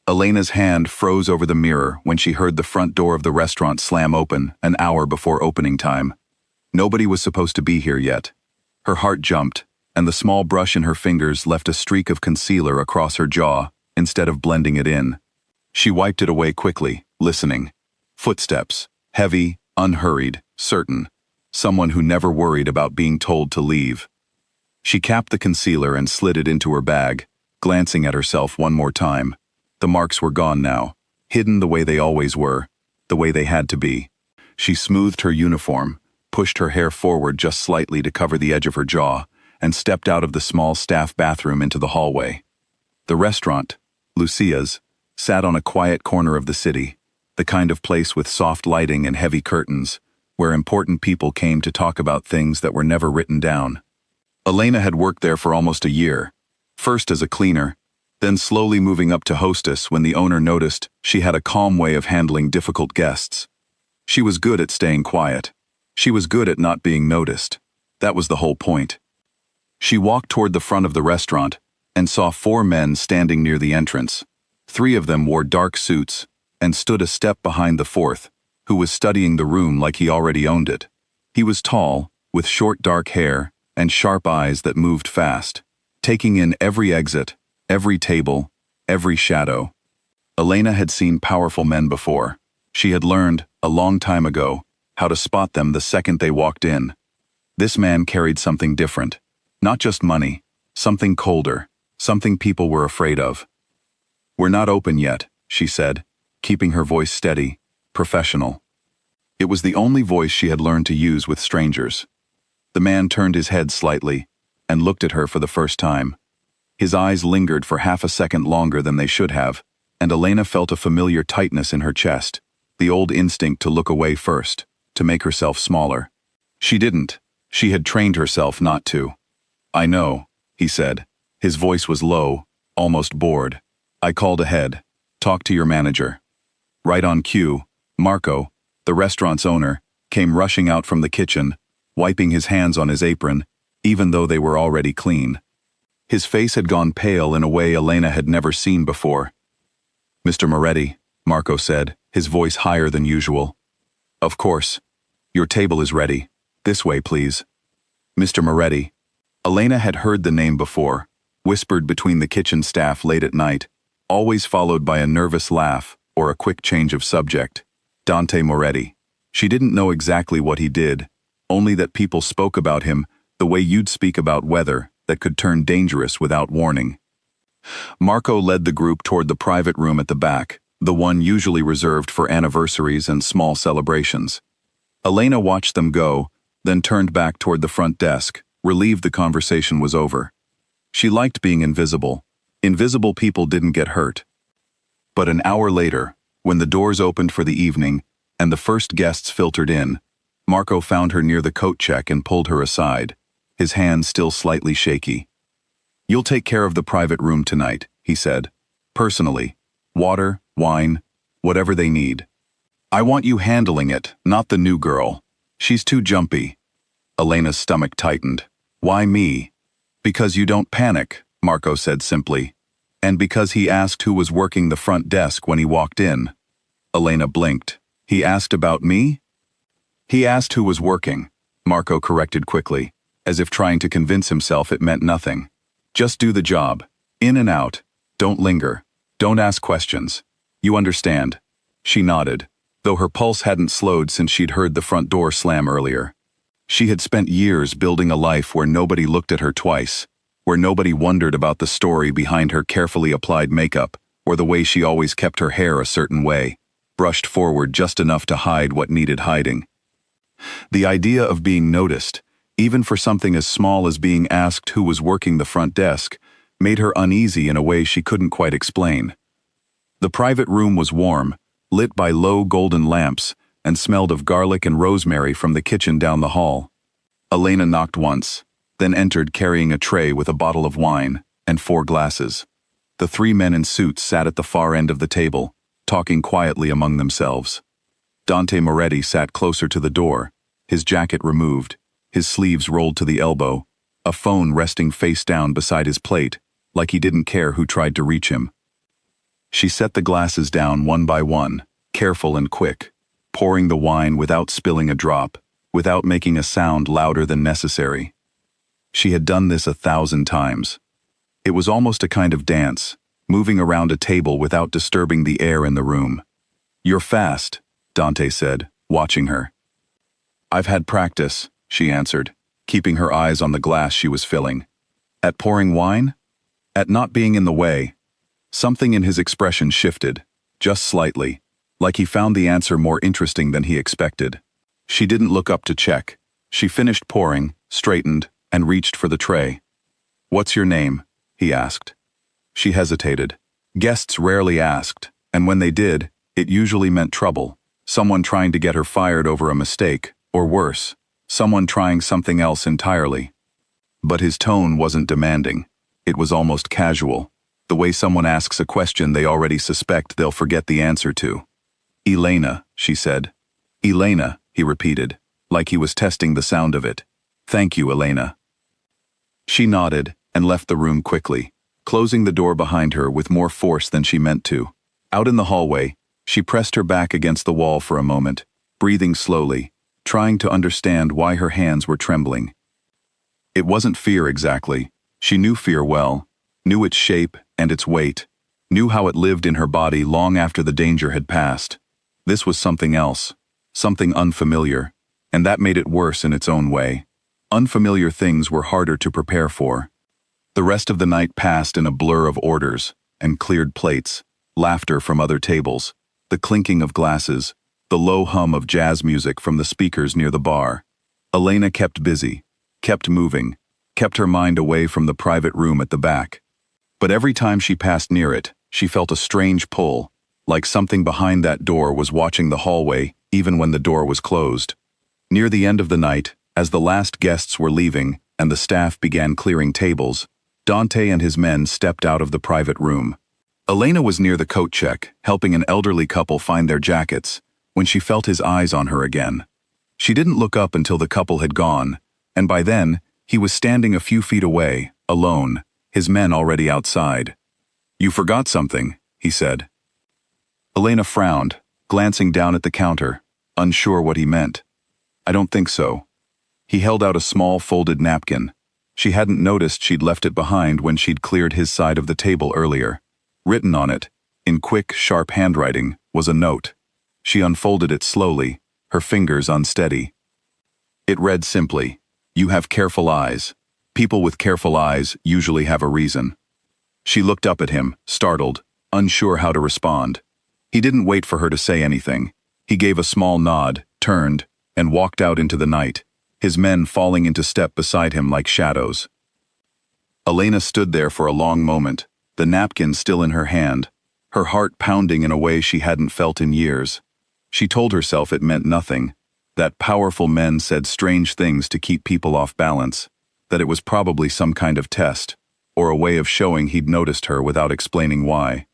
Elena's hand froze over the mirror when she heard the front door of the restaurant slam open an hour before opening time. Nobody was supposed to be here yet. Her heart jumped, and the small brush in her fingers left a streak of concealer across her jaw instead of blending it in. She wiped it away quickly, listening. Footsteps, heavy, unhurried, certain. Someone who never worried about being told to leave. She capped the concealer and slid it into her bag, glancing at herself one more time. The marks were gone now, hidden the way they always were, the way they had to be. She smoothed her uniform, pushed her hair forward just slightly to cover the edge of her jaw, and stepped out of the small staff bathroom into the hallway. The restaurant, Lucia's, sat on a quiet corner of the city, the kind of place with soft lighting and heavy curtains, where important people came to talk about things that were never written down. Elena had worked there for almost a year, first as a cleaner, then slowly moving up to hostess when the owner noticed she had a calm way of handling difficult guests. She was good at staying quiet. She was good at not being noticed. That was the whole point. She walked toward the front of the restaurant and saw 4 men standing near the entrance. 3 of them wore dark suits and stood a step behind the 4th, who was studying the room like he already owned it. He was tall, with short dark hair and sharp eyes that moved fast, taking in every exit, every table, every shadow. Elena had seen powerful men before. She had learned, a long time ago, how to spot them the second they walked in. This man carried something different. Not just money, something colder, something people were afraid of. "We're not open yet," she said, keeping her voice steady, professional. It was the only voice she had learned to use with strangers. The man turned his head slightly and looked at her for the first time. His eyes lingered for half a second longer than they should have, and Elena felt a familiar tightness in her chest, the old instinct to look away first, to make herself smaller. She didn't. She had trained herself not to. "I know," he said. His voice was low, almost bored. "I called ahead. Talk to your manager." Right on cue, Marco, the restaurant's owner, came rushing out from the kitchen, wiping his hands on his apron, even though they were already clean. His face had gone pale in a way Elena had never seen before. "Mr. Moretti," Marco said, his voice higher than usual. "Of course. Your table is ready. This way, please." Mr. Moretti. Elena had heard the name before, whispered between the kitchen staff late at night, always followed by a nervous laugh or a quick change of subject. Dante Moretti. She didn't know exactly what he did, only that people spoke about him the way you'd speak about weather that could turn dangerous without warning. Marco led the group toward the private room at the back, the one usually reserved for anniversaries and small celebrations. Elena watched them go, then turned back toward the front desk, relieved the conversation was over. She liked being invisible. Invisible people didn't get hurt. But an hour later, when the doors opened for the evening and the first guests filtered in, Marco found her near the coat check and pulled her aside, his hand still slightly shaky. "You'll take care of the private room tonight," he said. "Personally. Water, wine, whatever they need. I want you handling it, not the new girl. She's too jumpy." Elena's stomach tightened. "Why me?" "Because you don't panic," Marco said simply. "And because he asked who was working the front desk when he walked in." Elena blinked. "He asked about me?" "He asked who was working," Marco corrected quickly, as if trying to convince himself it meant nothing. "Just do the job. In and out. Don't linger. Don't ask questions. You understand?" She nodded, though her pulse hadn't slowed since she'd heard the front door slam earlier. She had spent years building a life where nobody looked at her twice, where nobody wondered about the story behind her carefully applied makeup, or the way she always kept her hair a certain way, brushed forward just enough to hide what needed hiding. The idea of being noticed, even for something as small as being asked who was working the front desk, made her uneasy in a way she couldn't quite explain. The private room was warm, lit by low golden lamps, and smelled of garlic and rosemary from the kitchen down the hall. Elena knocked once, then entered carrying a tray with a bottle of wine and 4 glasses. The 3 men in suits sat at the far end of the table, talking quietly among themselves. Dante Moretti sat closer to the door, his jacket removed, his sleeves rolled to the elbow, a phone resting face down beside his plate, like he didn't care who tried to reach him. She set the glasses down one by one, careful and quick, pouring the wine without spilling a drop, without making a sound louder than necessary. She had done this 1,000 times. It was almost a kind of dance, moving around a table without disturbing the air in the room. "You're fast," Dante said, watching her. "I've had practice," she answered, keeping her eyes on the glass she was filling. "At pouring wine? At not being in the way?" Something in his expression shifted, just slightly, like he found the answer more interesting than he expected. She didn't look up to check. She finished pouring, straightened, and reached for the tray. "What's your name?" he asked. She hesitated. Guests rarely asked, and when they did, it usually meant trouble. Someone trying to get her fired over a mistake, or worse, someone trying something else entirely. But his tone wasn't demanding. It was almost casual, the way someone asks a question they already suspect they'll forget the answer to. "Elena," she said. "Elena," he repeated, like he was testing the sound of it. "Thank you, Elena." She nodded and left the room quickly, closing the door behind her with more force than she meant to. Out in the hallway, she pressed her back against the wall for a moment, breathing slowly, trying to understand why her hands were trembling. It wasn't fear exactly. She knew fear well, knew its shape and its weight, knew how it lived in her body long after the danger had passed. This was something else, something unfamiliar, and that made it worse in its own way. Unfamiliar things were harder to prepare for. The rest of the night passed in a blur of orders and cleared plates, laughter from other tables, the clinking of glasses, the low hum of jazz music from the speakers near the bar. Elena kept busy, kept moving, kept her mind away from the private room at the back. But every time she passed near it, she felt a strange pull, like something behind that door was watching the hallway even when the door was closed. Near the end of the night, as the last guests were leaving and the staff began clearing tables, Dante and his men stepped out of the private room. Elena was near the coat check, helping an elderly couple find their jackets, when she felt his eyes on her again. She didn't look up until the couple had gone, and by then, he was standing a few feet away, alone, his men already outside. "You forgot something," he said. Elena frowned, glancing down at the counter, unsure what he meant. "I don't think so." He held out a small folded napkin. She hadn't noticed she'd left it behind when she'd cleared his side of the table earlier. Written on it, in quick, sharp handwriting, was a note. She unfolded it slowly, her fingers unsteady. It read simply, "You have careful eyes. People with careful eyes usually have a reason." She looked up at him, startled, unsure how to respond. He didn't wait for her to say anything. He gave a small nod, turned, and walked out into the night, his men falling into step beside him like shadows. Elena stood there for a long moment, the napkin still in her hand, her heart pounding in a way she hadn't felt in years. She told herself it meant nothing, that powerful men said strange things to keep people off balance, that it was probably some kind of test, or a way of showing he'd noticed her without explaining why.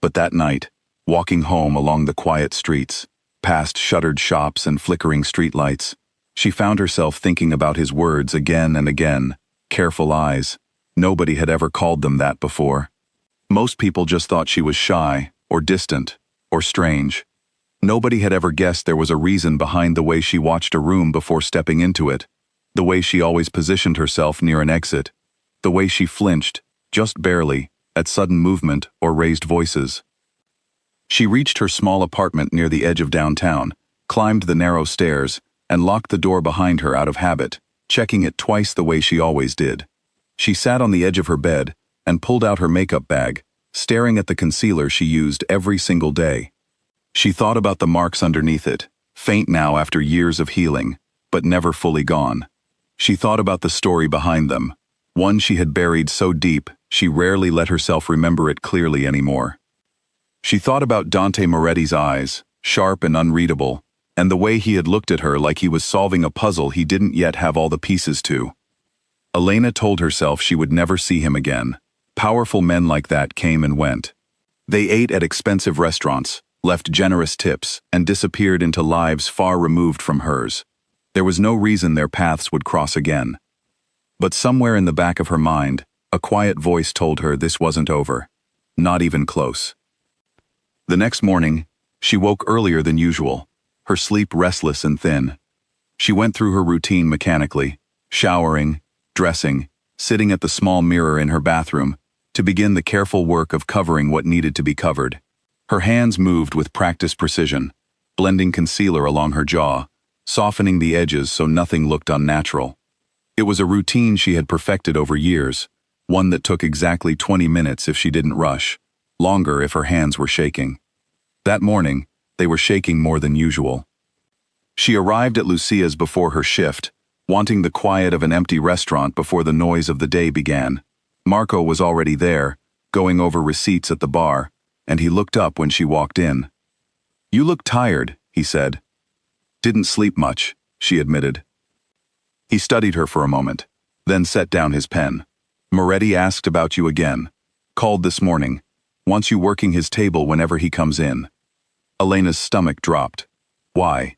But that night, walking home along the quiet streets, past shuttered shops and flickering streetlights, she found herself thinking about his words again and again. Careful eyes. Nobody had ever called them that before. Most people just thought she was shy, or distant, or strange. Nobody had ever guessed there was a reason behind the way she watched a room before stepping into it, the way she always positioned herself near an exit, the way she flinched, just barely, at sudden movement or raised voices. She reached her small apartment near the edge of downtown, climbed the narrow stairs, and locked the door behind her out of habit, checking it twice the way she always did. She sat on the edge of her bed and pulled out her makeup bag, staring at the concealer she used every single day. She thought about the marks underneath it, faint now after years of healing, but never fully gone. She thought about the story behind them, one she had buried so deep she rarely let herself remember it clearly anymore. She thought about Dante Moretti's eyes, sharp and unreadable, and the way he had looked at her like he was solving a puzzle he didn't yet have all the pieces to. Elena told herself she would never see him again. Powerful men like that came and went. They ate at expensive restaurants, left generous tips, and disappeared into lives far removed from hers. There was no reason their paths would cross again. But somewhere in the back of her mind, a quiet voice told her this wasn't over. Not even close. The next morning, she woke earlier than usual, her sleep restless and thin. She went through her routine mechanically, showering, dressing, sitting at the small mirror in her bathroom, to begin the careful work of covering what needed to be covered. Her hands moved with practiced precision, blending concealer along her jaw, softening the edges so nothing looked unnatural. It was a routine she had perfected over years, one that took exactly 20 minutes if she didn't rush, longer if her hands were shaking. That morning, they were shaking more than usual. She arrived at Lucia's before her shift, wanting the quiet of an empty restaurant before the noise of the day began. Marco was already there, going over receipts at the bar, and he looked up when she walked in. "You look tired," he said. "Didn't sleep much," she admitted. He studied her for a moment, then set down his pen. "Moretti asked about you again. Called this morning. Wants you working his table whenever he comes in." Elena's stomach dropped. "Why?"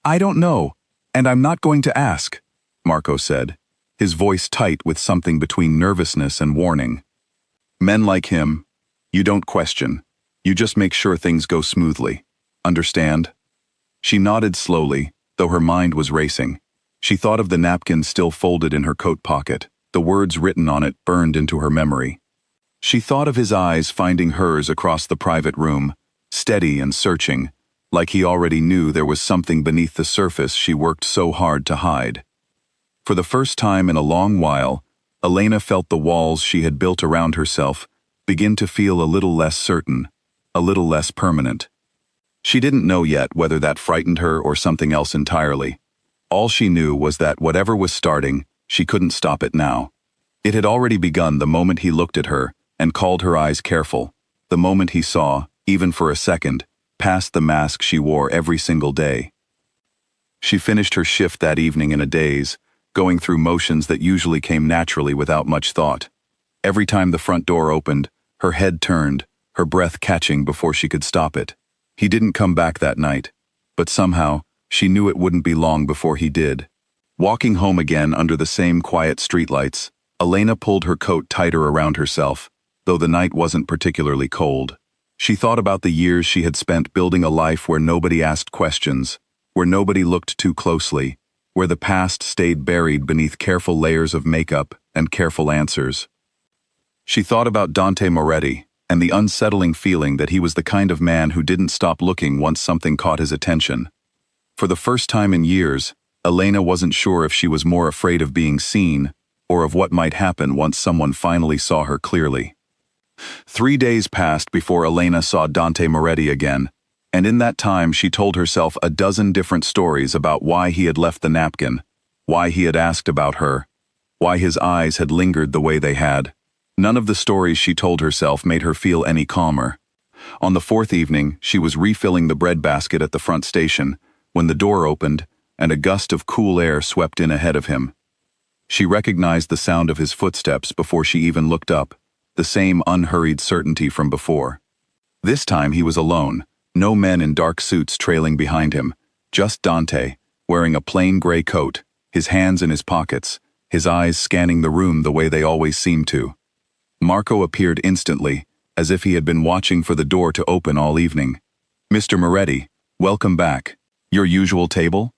"I don't know, and I'm not going to ask," Marco said, his voice tight with something between nervousness and warning. "Men like him, you don't question. You just make sure things go smoothly. Understand?" She nodded slowly, though her mind was racing. She thought of the napkin still folded in her coat pocket, the words written on it burned into her memory. She thought of his eyes finding hers across the private room, steady and searching, like he already knew there was something beneath the surface she worked so hard to hide. For the first time in a long while, Elena felt the walls she had built around herself begin to feel a little less certain, a little less permanent. She didn't know yet whether that frightened her or something else entirely. All she knew was that whatever was starting, she couldn't stop it now. It had already begun the moment he looked at her and called her eyes careful, the moment he saw, even for a second, past the mask she wore every single day. She finished her shift that evening in a daze, going through motions that usually came naturally without much thought. Every time the front door opened, her head turned, her breath catching before she could stop it. He didn't come back that night, but somehow, she knew it wouldn't be long before he did. Walking home again under the same quiet streetlights, Elena pulled her coat tighter around herself, though the night wasn't particularly cold. She thought about the years she had spent building a life where nobody asked questions, where nobody looked too closely, where the past stayed buried beneath careful layers of makeup and careful answers. She thought about Dante Moretti and the unsettling feeling that he was the kind of man who didn't stop looking once something caught his attention. For the first time in years, Elena wasn't sure if she was more afraid of being seen or of what might happen once someone finally saw her clearly. 3 days passed before Elena saw Dante Moretti again, and in that time she told herself a dozen different stories about why he had left the napkin, why he had asked about her, why his eyes had lingered the way they had. None of the stories she told herself made her feel any calmer. On the 4th evening, she was refilling the bread basket at the front station when the door opened and a gust of cool air swept in ahead of him. She recognized the sound of his footsteps before she even looked up, the same unhurried certainty from before. This time he was alone, no men in dark suits trailing behind him, just Dante, wearing a plain gray coat, his hands in his pockets, his eyes scanning the room the way they always seemed to. Marco appeared instantly, as if he had been watching for the door to open all evening. "Mr. Moretti, welcome back. Your usual table?"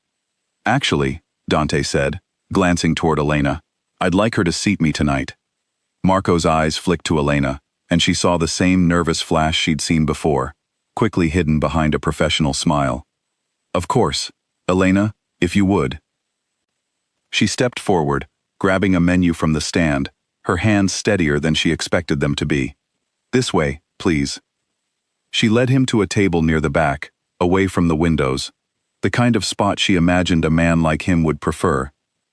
"Actually," Dante said, glancing toward Elena, "I'd like her to seat me tonight." Marco's eyes flicked to Elena, and she saw the same nervous flash she'd seen before, quickly hidden behind a professional smile. "Of course, Elena, if you would." She stepped forward, grabbing a menu from the stand, her hands steadier than she expected them to be. "This way, please." She led him to a table near the back, away from the windows, the kind of spot she imagined a man like him would prefer,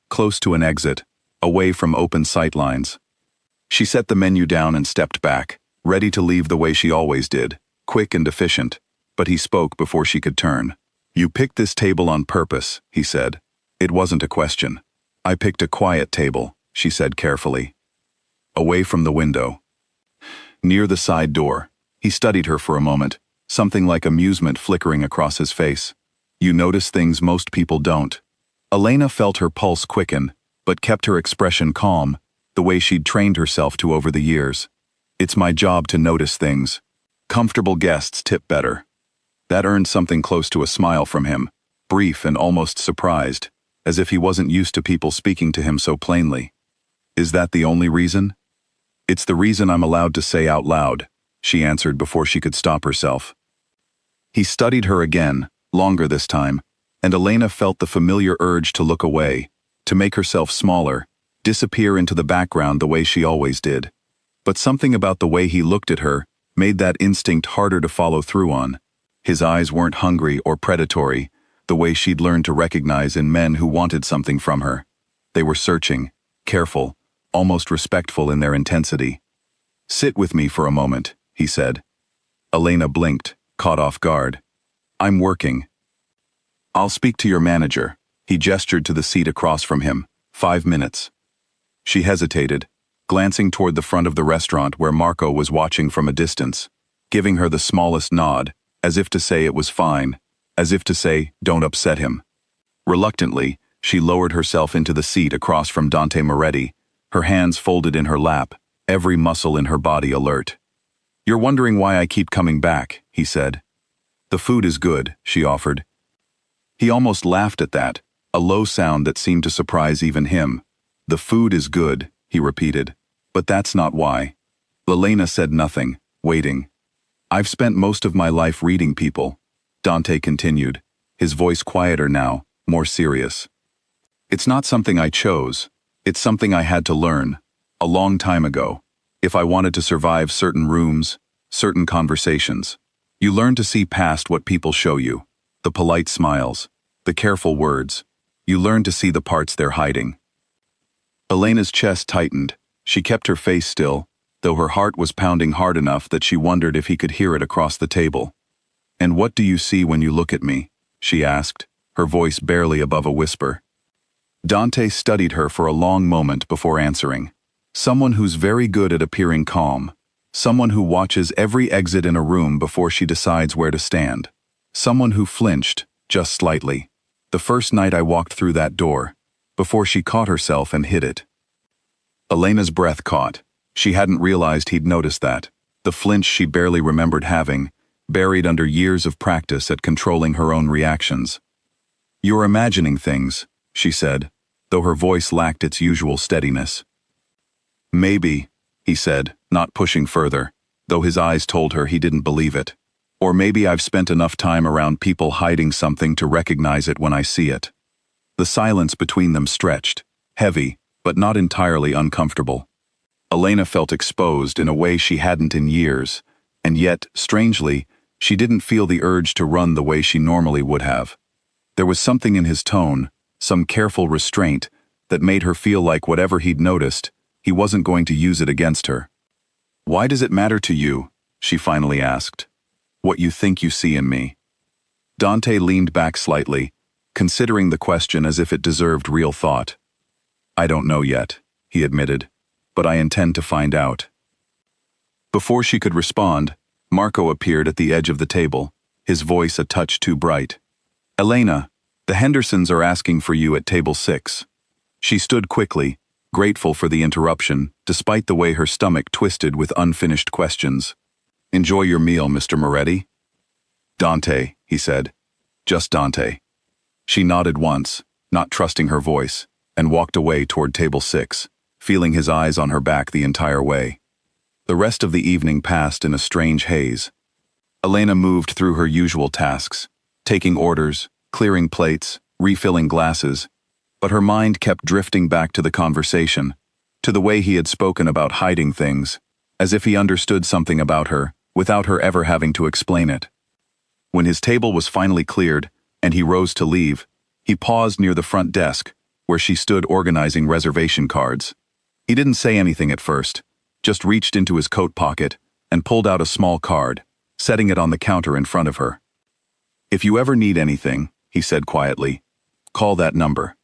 close to an exit, away from open sightlines. She set the menu down and stepped back, ready to leave the way she always did, quick and efficient, but he spoke before she could turn. "You picked this table on purpose," he said. It wasn't a question. "I picked a quiet table," she said carefully. "Away from the window." Near the side door, he studied her for a moment, something like amusement flickering across his face. "You notice things most people don't." Elena felt her pulse quicken, but kept her expression calm, the way she'd trained herself to over the years. "It's my job to notice things." Comfortable guests tip better. That earned something close to a smile from him, brief and almost surprised, as if he wasn't used to people speaking to him so plainly. Is that the only reason? It's the reason I'm allowed to say out loud, she answered before she could stop herself. He studied her again, longer this time, and Elena felt the familiar urge to look away, to make herself smaller, disappear into the background the way she always did. But something about the way he looked at her made that instinct harder to follow through on. His eyes weren't hungry or predatory, the way she'd learned to recognize in men who wanted something from her. They were searching, careful, almost respectful in their intensity. "Sit with me for a moment," he said. Elena blinked, caught off guard. "I'm working." "I'll speak to your manager." He gestured to the seat across from him. 5 minutes. She hesitated, glancing toward the front of the restaurant where Marco was watching from a distance, giving her the smallest nod, as if to say it was fine, as if to say, don't upset him. Reluctantly, she lowered herself into the seat across from Dante Moretti, her hands folded in her lap, every muscle in her body alert. "You're wondering why I keep coming back," he said. "The food is good," she offered. He almost laughed at that, a low sound that seemed to surprise even him. "The food is good," he repeated. "But that's not why." Elena said nothing, waiting. "I've spent most of my life reading people," Dante continued, his voice quieter now, more serious. "It's not something I chose. It's something I had to learn, a long time ago, if I wanted to survive certain rooms, certain conversations. You learn to see past what people show you, the polite smiles, the careful words. You learn to see the parts they're hiding." Elena's chest tightened. She kept her face still, though her heart was pounding hard enough that she wondered if he could hear it across the table. "And what do you see when you look at me?" she asked, her voice barely above a whisper. Dante studied her for a long moment before answering. Someone who's very good at appearing calm. Someone who watches every exit in a room before she decides where to stand. Someone who flinched, just slightly, the first night I walked through that door, before she caught herself and hid it. Elena's breath caught. She hadn't realized he'd noticed that, the flinch she barely remembered having, buried under years of practice at controlling her own reactions. "You're imagining things," she said, though her voice lacked its usual steadiness. "Maybe," he said, not pushing further, though his eyes told her he didn't believe it. "Or maybe I've spent enough time around people hiding something to recognize it when I see it." The silence between them stretched, heavy, but not entirely uncomfortable. Elena felt exposed in a way she hadn't in years, and yet, strangely, she didn't feel the urge to run the way she normally would have. There was something in his tone, some careful restraint, that made her feel like whatever he'd noticed, he wasn't going to use it against her. "Why does it matter to you?" she finally asked. "What you think you see in me?" Dante leaned back slightly, considering the question as if it deserved real thought. "I don't know yet," he admitted, "but I intend to find out." Before she could respond, Marco appeared at the edge of the table, his voice a touch too bright. "Elena, the Hendersons are asking for you at table 6. She stood quickly, grateful for the interruption, despite the way her stomach twisted with unfinished questions. "Enjoy your meal, Mr. Moretti." "Dante," he said. "Just Dante." She nodded once, not trusting her voice, and walked away toward table 6, feeling his eyes on her back the entire way. The rest of the evening passed in a strange haze. Elena moved through her usual tasks, taking orders, clearing plates, refilling glasses, but her mind kept drifting back to the conversation, to the way he had spoken about hiding things, as if he understood something about her, without her ever having to explain it. When his table was finally cleared, and he rose to leave, he paused near the front desk, where she stood organizing reservation cards. He didn't say anything at first, just reached into his coat pocket and pulled out a small card, setting it on the counter in front of her. "If you ever need anything," he said quietly, "call that number."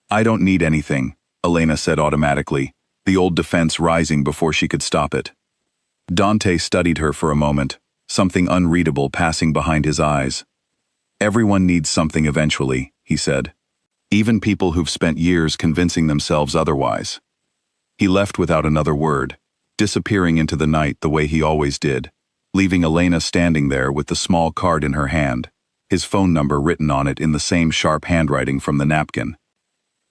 "I don't need anything," Elena said automatically, the old defense rising before she could stop it. Dante studied her for a moment, something unreadable passing behind his eyes. "Everyone needs something eventually," he said. "Even people who've spent years convincing themselves otherwise." He left without another word, disappearing into the night the way he always did. leaving Elena standing there with the small card in her hand, his phone number written on it in the same sharp handwriting from the napkin.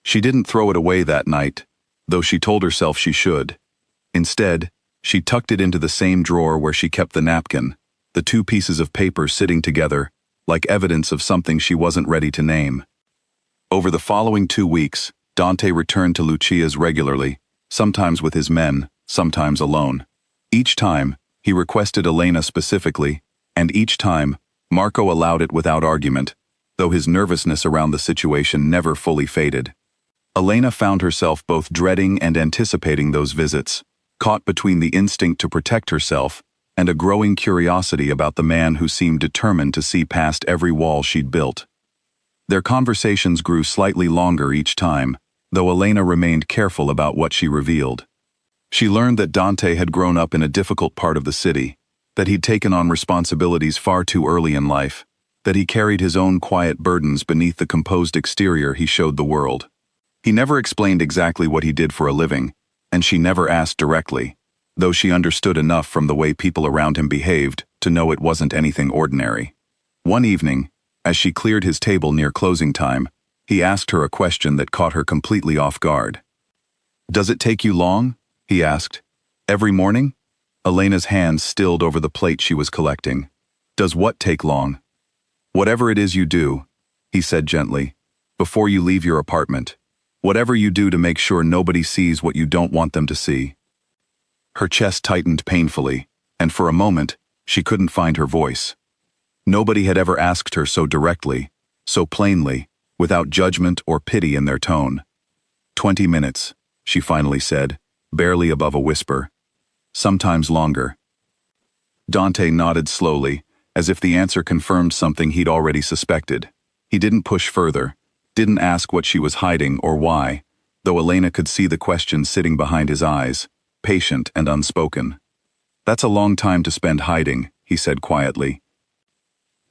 She didn't throw it away that night, though she told herself she should. Instead, she tucked it into the same drawer where she kept the napkin, the two pieces of paper sitting together, like evidence of something she wasn't ready to name. Over the following 2 weeks, Dante returned to Lucia's regularly, sometimes with his men, sometimes alone. Each time, he requested Elena specifically, and each time, Marco allowed it without argument, though his nervousness around the situation never fully faded. Elena found herself both dreading and anticipating those visits, caught between the instinct to protect herself and a growing curiosity about the man who seemed determined to see past every wall she'd built. Their conversations grew slightly longer each time, though Elena remained careful about what she revealed. She learned that Dante had grown up in a difficult part of the city, that he'd taken on responsibilities far too early in life, that he carried his own quiet burdens beneath the composed exterior he showed the world. He never explained exactly what he did for a living, and she never asked directly, though she understood enough from the way people around him behaved to know it wasn't anything ordinary. One evening, as she cleared his table near closing time, he asked her a question that caught her completely off guard. "Does it take you long?" he asked. "Every morning?" Elena's hands stilled over the plate she was collecting. "Does what take long?" "Whatever it is you do," he said gently, "before you leave your apartment. Whatever you do to make sure nobody sees what you don't want them to see." Her chest tightened painfully, and for a moment, she couldn't find her voice. Nobody had ever asked her so directly, so plainly, without judgment or pity in their tone. 20 minutes, she finally said, barely above a whisper. Sometimes longer. Dante nodded slowly, as if the answer confirmed something he'd already suspected. He didn't push further, didn't ask what she was hiding or why, though Elena could see the question sitting behind his eyes, patient and unspoken. "That's a long time to spend hiding," he said quietly.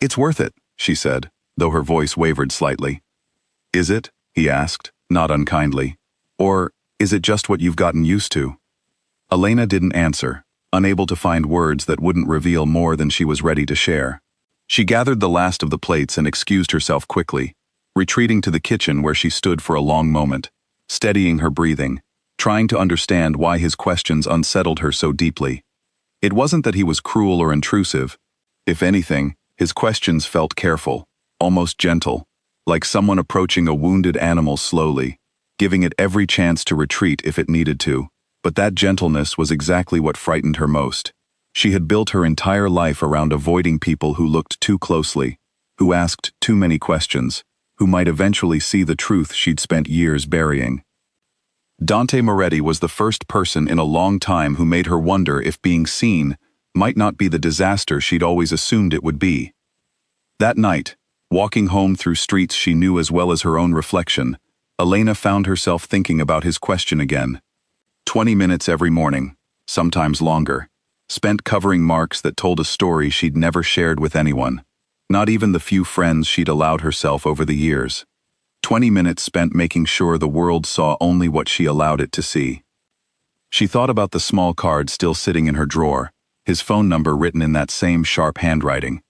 "It's worth it," she said, though her voice wavered slightly. "Is it?" he asked, not unkindly. "Or is it just what you've gotten used to?" Elena didn't answer, unable to find words that wouldn't reveal more than she was ready to share. She gathered the last of the plates and excused herself quickly, retreating to the kitchen where she stood for a long moment, steadying her breathing, trying to understand why his questions unsettled her so deeply. It wasn't that he was cruel or intrusive. If anything, his questions felt careful, almost gentle, like someone approaching a wounded animal slowly, giving it every chance to retreat if it needed to. But that gentleness was exactly what frightened her most. She had built her entire life around avoiding people who looked too closely, who asked too many questions, who might eventually see the truth she'd spent years burying. Dante Moretti was the first person in a long time who made her wonder if being seen might not be the disaster she'd always assumed it would be. That night, walking home through streets she knew as well as her own reflection, Elena found herself thinking about his question again. 20 minutes every morning, sometimes longer, spent covering marks that told a story she'd never shared with anyone, not even the few friends she'd allowed herself over the years. 20 minutes spent making sure the world saw only what she allowed it to see. She thought about the small card still sitting in her drawer, his phone number written in that same sharp handwriting.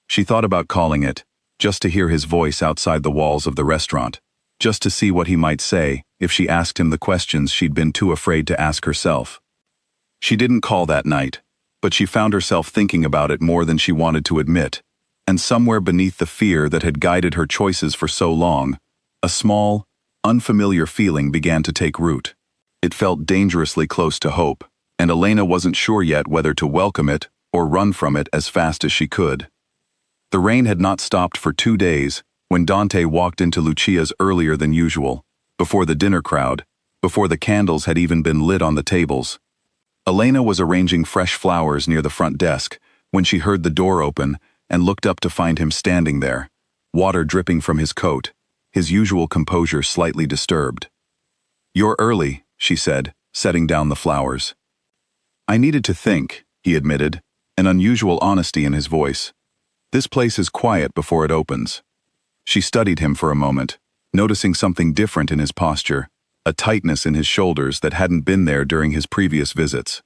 She thought about calling it, just to hear his voice outside the walls of the restaurant, just to see what he might say if she asked him the questions she'd been too afraid to ask herself. She didn't call that night, but she found herself thinking about it more than she wanted to admit, and somewhere beneath the fear that had guided her choices for so long, a small, unfamiliar feeling began to take root. It felt dangerously close to hope, and Elena wasn't sure yet whether to welcome it or run from it as fast as she could. The rain had not stopped for 2 days when Dante walked into Lucia's earlier than usual, before the dinner crowd, before the candles had even been lit on the tables. Elena was arranging fresh flowers near the front desk when she heard the door open and looked up to find him standing there, water dripping from his coat, his usual composure slightly disturbed. "You're early," she said, setting down the flowers. "I needed to think," he admitted, an unusual honesty in his voice. "This place is quiet before it opens." She studied him for a moment, noticing something different in his posture, a tightness in his shoulders that hadn't been there during his previous visits.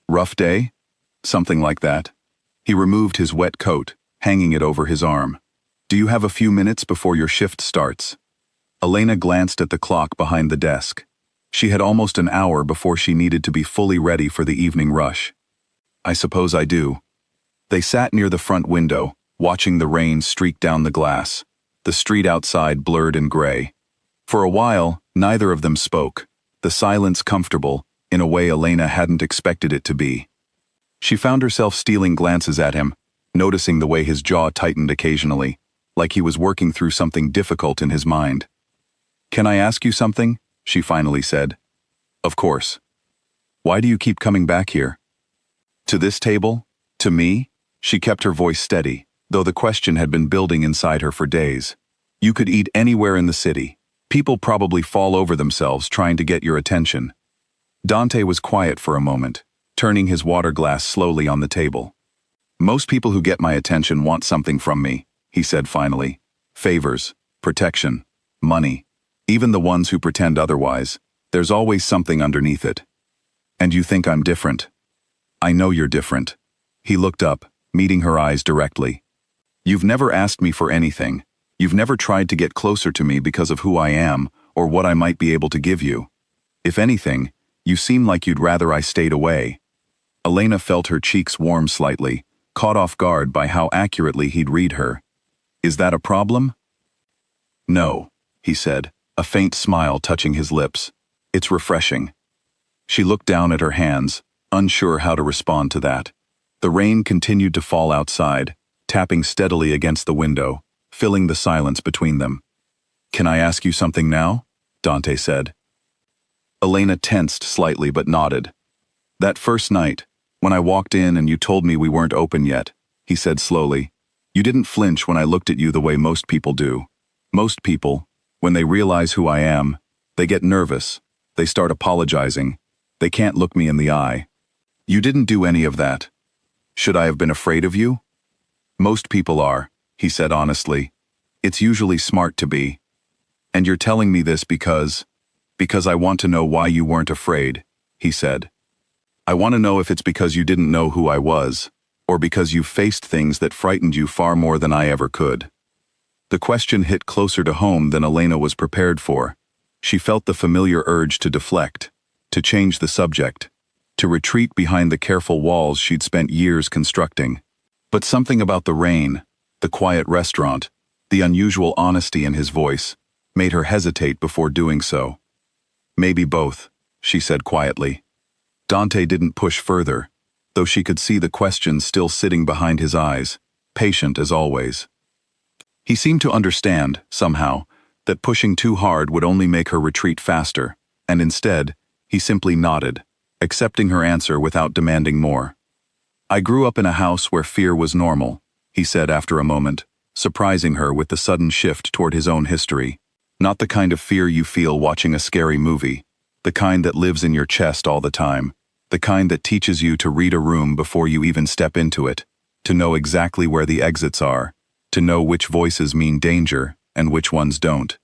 "Rough day?" Something like that. He removed his wet coat, hanging it over his arm. Do you have a few minutes before your shift starts? Elena glanced at the clock behind the desk. She had almost an hour before she needed to be fully ready for the evening rush. I suppose I do. They sat near the front window, watching the rain streak down the glass, the street outside blurred and gray. For a while, neither of them spoke, the silence comfortable, in a way Elena hadn't expected it to be. She found herself stealing glances at him, noticing the way his jaw tightened occasionally, like he was working through something difficult in his mind. Can I ask you something? She finally said. Of course. Why do you keep coming back here? To this table? To me? She kept her voice steady, though the question had been building inside her for days. You could eat anywhere in the city. People probably fall over themselves trying to get your attention. Dante was quiet for a moment, turning his water glass slowly on the table. Most people who get my attention want something from me, he said finally. Favors, protection, money. Even the ones who pretend otherwise, there's always something underneath it. And you think I'm different? I know you're different. He looked up, meeting her eyes directly. You've never asked me for anything. You've never tried to get closer to me because of who I am or what I might be able to give you. If anything, you seem like you'd rather I stayed away. Elena felt her cheeks warm slightly, caught off guard by how accurately he'd read her. Is that a problem? No, he said, a faint smile touching his lips. It's refreshing. She looked down at her hands, unsure how to respond to that. The rain continued to fall outside, tapping steadily against the window, filling the silence between them. Can I ask you something now? Dante said. Elena tensed slightly but nodded. That first night, when I walked in and you told me we weren't open yet, he said slowly, you didn't flinch when I looked at you the way most people do. Most people, when they realize who I am, they get nervous, they start apologizing, they can't look me in the eye. You didn't do any of that. Should I have been afraid of you? Most people are, he said honestly. It's usually smart to be. And you're telling me this because I want to know why you weren't afraid, he said. I want to know if it's because you didn't know who I was, or because you faced things that frightened you far more than I ever could. The question hit closer to home than Elena was prepared for. She felt the familiar urge to deflect, to change the subject, to retreat behind the careful walls she'd spent years constructing. But something about the rain, the quiet restaurant, the unusual honesty in his voice, made her hesitate before doing so. Maybe both, she said quietly. Dante didn't push further, though she could see the question still sitting behind his eyes, patient as always. He seemed to understand, somehow, that pushing too hard would only make her retreat faster, and instead, he simply nodded, accepting her answer without demanding more. I grew up in a house where fear was normal, he said after a moment, surprising her with the sudden shift toward his own history. Not the kind of fear you feel watching a scary movie, the kind that lives in your chest all the time, the kind that teaches you to read a room before you even step into it, to know exactly where the exits are, to know which voices mean danger and which ones don't.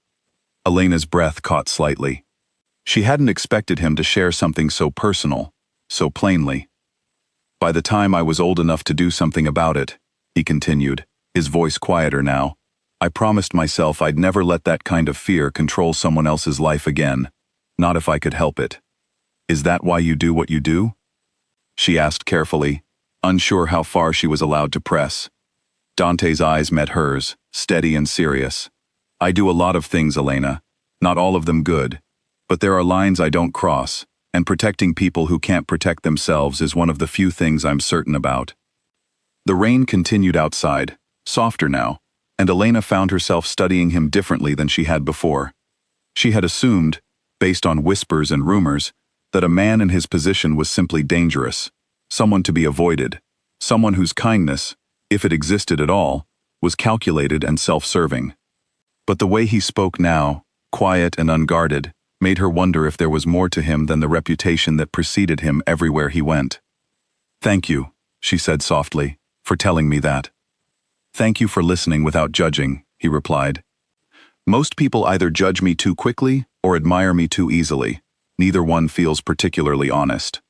Elena's breath caught slightly. She hadn't expected him to share something so personal, so plainly. By the time I was old enough to do something about it, he continued, his voice quieter now, I promised myself I'd never let that kind of fear control someone else's life again, not if I could help it. Is that why you do what you do? She asked carefully, unsure how far she was allowed to press. Dante's eyes met hers, steady and serious. I do a lot of things, Elena, not all of them good, but there are lines I don't cross, and protecting people who can't protect themselves is one of the few things I'm certain about. The rain continued outside, softer now, and Elena found herself studying him differently than she had before. She had assumed, based on whispers and rumors, that a man in his position was simply dangerous, someone to be avoided, someone whose kindness, if it existed at all, was calculated and self-serving. But the way he spoke now, quiet and unguarded, made her wonder if there was more to him than the reputation that preceded him everywhere he went. Thank you, she said softly, for telling me that. Thank you for listening without judging, he replied. Most people either judge me too quickly or admire me too easily. Neither one feels particularly honest.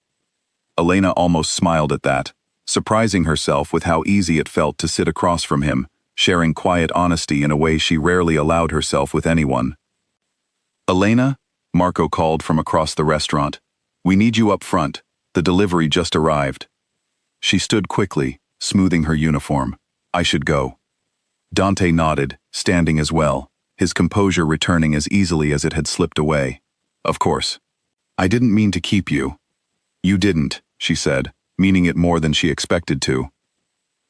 Elena almost smiled at that, surprising herself with how easy it felt to sit across from him, sharing quiet honesty in a way she rarely allowed herself with anyone. "Elena?" Marco called from across the restaurant. "We need you up front. The delivery just arrived." She stood quickly, smoothing her uniform. "I should go." Dante nodded, standing as well, his composure returning as easily as it had slipped away. "Of course. I didn't mean to keep you." "You didn't," she said, meaning it more than she expected to.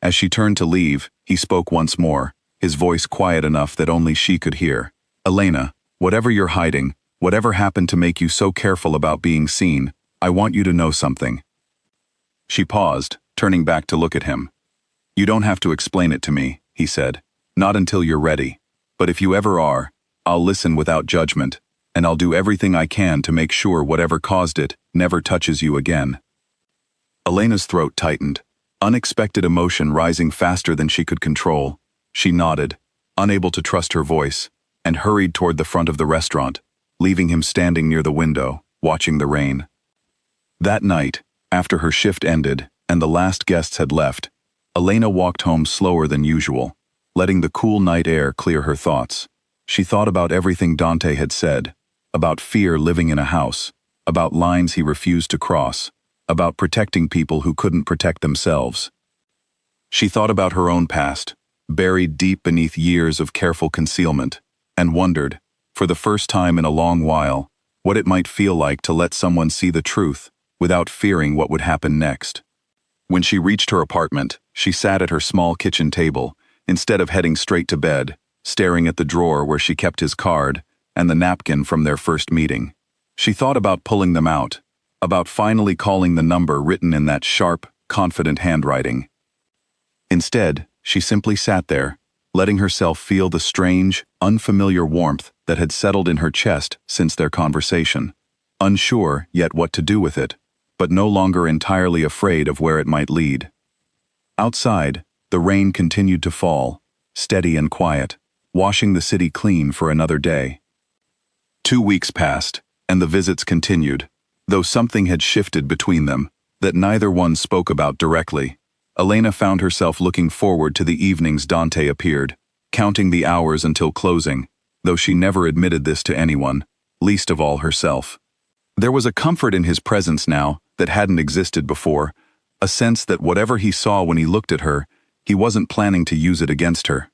As she turned to leave, he spoke once more, his voice quiet enough that only she could hear. "Elena, whatever you're hiding, whatever happened to make you so careful about being seen, I want you to know something." She paused, turning back to look at him. "You don't have to explain it to me," he said. "Not until you're ready. But if you ever are, I'll listen without judgment, and I'll do everything I can to make sure whatever caused it never touches you again." Elena's throat tightened, unexpected emotion rising faster than she could control. She nodded, unable to trust her voice, and hurried toward the front of the restaurant, leaving him standing near the window, watching the rain. That night, after her shift ended and the last guests had left, Elena walked home slower than usual, letting the cool night air clear her thoughts. She thought about everything Dante had said, about fear living in a house, about lines he refused to cross, about protecting people who couldn't protect themselves. She thought about her own past, buried deep beneath years of careful concealment, and wondered, for the first time in a long while, what it might feel like to let someone see the truth without fearing what would happen next. When she reached her apartment, she sat at her small kitchen table, instead of heading straight to bed, staring at the drawer where she kept his card and the napkin from their first meeting. She thought about pulling them out, about finally calling the number written in that sharp, confident handwriting. Instead, she simply sat there, letting herself feel the strange, unfamiliar warmth that had settled in her chest since their conversation, unsure yet what to do with it, but no longer entirely afraid of where it might lead. Outside, the rain continued to fall, steady and quiet, washing the city clean for another day. 2 weeks passed, and the visits continued, though something had shifted between them, that neither one spoke about directly. Elena found herself looking forward to the evenings Dante appeared, counting the hours until closing, though she never admitted this to anyone, least of all herself. There was a comfort in his presence now that hadn't existed before, a sense that whatever he saw when he looked at her, he wasn't planning to use it against her.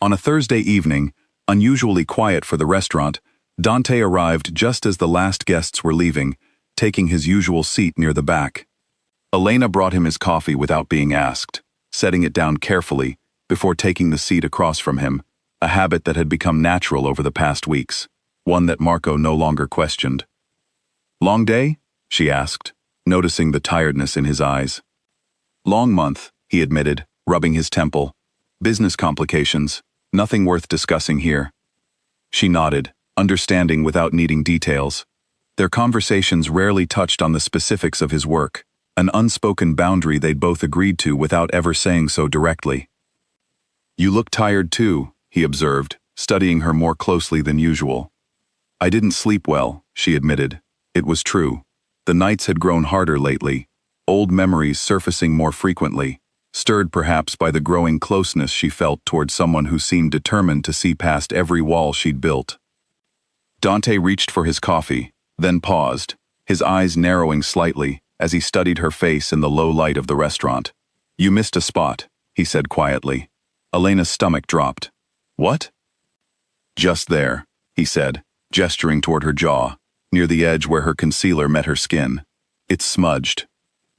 On a Thursday evening, unusually quiet for the restaurant, Dante arrived just as the last guests were leaving, taking his usual seat near the back. Elena brought him his coffee without being asked, setting it down carefully before taking the seat across from him, a habit that had become natural over the past weeks, one that Marco no longer questioned. "Long day?" she asked, noticing the tiredness in his eyes. "Long month," he admitted, rubbing his temple. "Business complications, nothing worth discussing here." She nodded, understanding without needing details. Their conversations rarely touched on the specifics of his work, an unspoken boundary they'd both agreed to without ever saying so directly. "You look tired too," he observed, studying her more closely than usual. "I didn't sleep well," she admitted. It was true. The nights had grown harder lately, old memories surfacing more frequently, stirred perhaps by the growing closeness she felt toward someone who seemed determined to see past every wall she'd built. Dante reached for his coffee, then paused, his eyes narrowing slightly as he studied her face in the low light of the restaurant. "You missed a spot," he said quietly. Elena's stomach dropped. "What?" "Just there," he said, gesturing toward her jaw, near the edge where her concealer met her skin. "It's smudged."